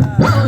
Hey!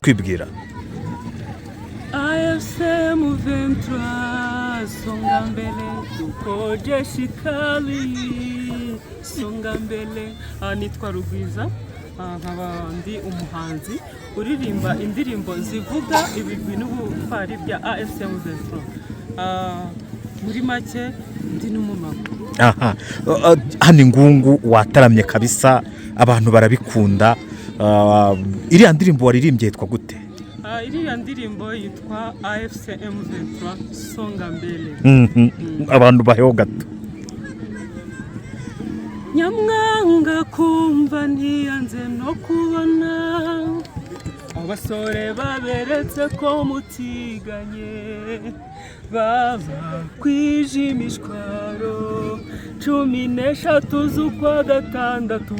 twibwira. AFC Muventura songa mbele tukoje shikali songa mbele nitwa Rugwiza nk'abandi umuhanzi uririmba indirimbo zivuga ibigwi n'ubutwari bya AFC Muventura muri make ndi n'umumama. Hano Ingungu wataramye kabisa abantu barabikunda. Iriya ndirimbo waririmbye yitwa gute? Iriya ndirimbo yitwa AFC M23 songa mbele. Abantu baheho gato. Nyamwanga kumva ntiyanze no kubona abasore baberetse ko mutiganye bava kwijimishwaro 13 z'ukwa gatandatu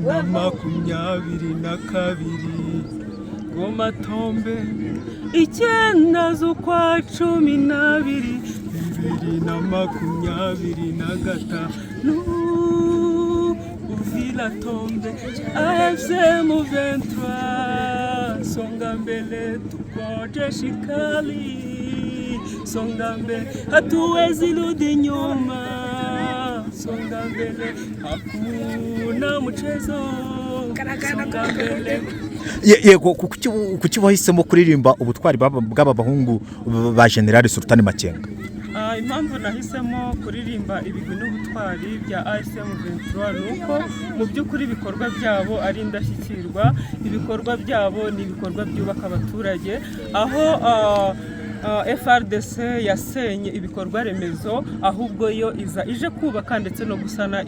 2022 Goma tombe 9 z'ukwa 12 2025 Uvila tombe AFC Muventura songa mbele tukoje shikali songa mbele hatuwezi rudi nyuma songa mbele hakuna mchezo songa mbele. Yego kuki wahisemo kuririmba ubutwari bw'aba bahungu ba General Sultan Makengaa? Impamvu nahisemo kuririmba ibigwi n'ubutwari bya AFC Muventura nuko mu by'ukuri ibikorwa byabo ari indashyikirwa. Ibikorwa byabo ni ibikorwa byubaka abaturage aho FRDC yasenye ibikorwa remezo ahubwo yo ije kubaka ndetse no gusana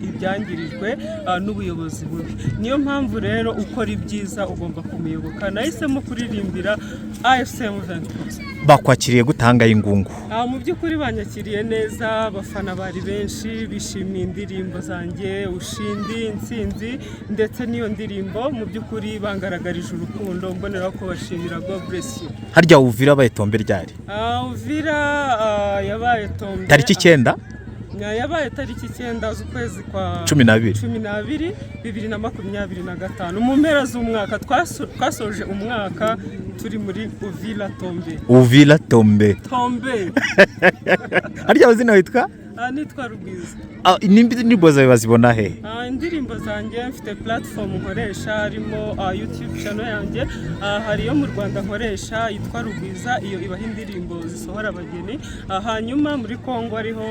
ibyangirijwe n'ubuyobozi bubi. Niyo mpamvu rero ukora ibyiza ugomba kumuyoboka. Nahisemo kuririmbira AFC Muventura. Bakwakiriye gutanga Ingungu? Mu by'ukuri banyakiriye neza. Abafana bari benshi bishimiye indirimbo zanjye Ushindi Intsinzi ndetse n'iyo ndirimbo mu by'ukuri bangaragarije urukundo mbonera ko bashimira God bless you. Harya Uvira bayitombe ryari? Uvira yabaye tombe tariki 9 yabaye tariki 9 z'ukwezi kwa 12 2025 mu mpera z'umwaka twasoje umwaka turi muri Uvira tombe. Uvira tombe harya bazina witwa? Nitwa Rugwiza. Indirimbo zawe bazibona he? Indirimbo zanjye mfite platform nkoresha harimo YouTube channel yanjye hari yo mu Rwanda nkoresha yitwa Rugwiza, iyo ibaho indirimbo zisohora abageni. Hanyuma muri Kongo ariho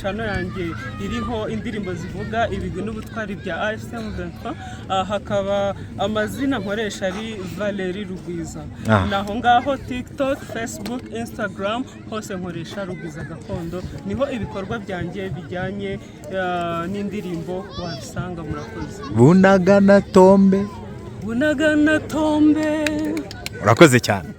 channel yanjye iriho indirimbo zivuga ibigwi n'ubutwari bya AFC Muventura. Hakaba amazina nkoresha ari Valerie Rugwiza. Naho ngaho TikTok, Facebook, Instagram hose nkoresha Rugwiza gakondo. Niho ibikorwa byanjye bijyanye n'indirimbo wabisanga. Murakoze. Bunagana tombe Bunagana tombe. Urakoze cyane.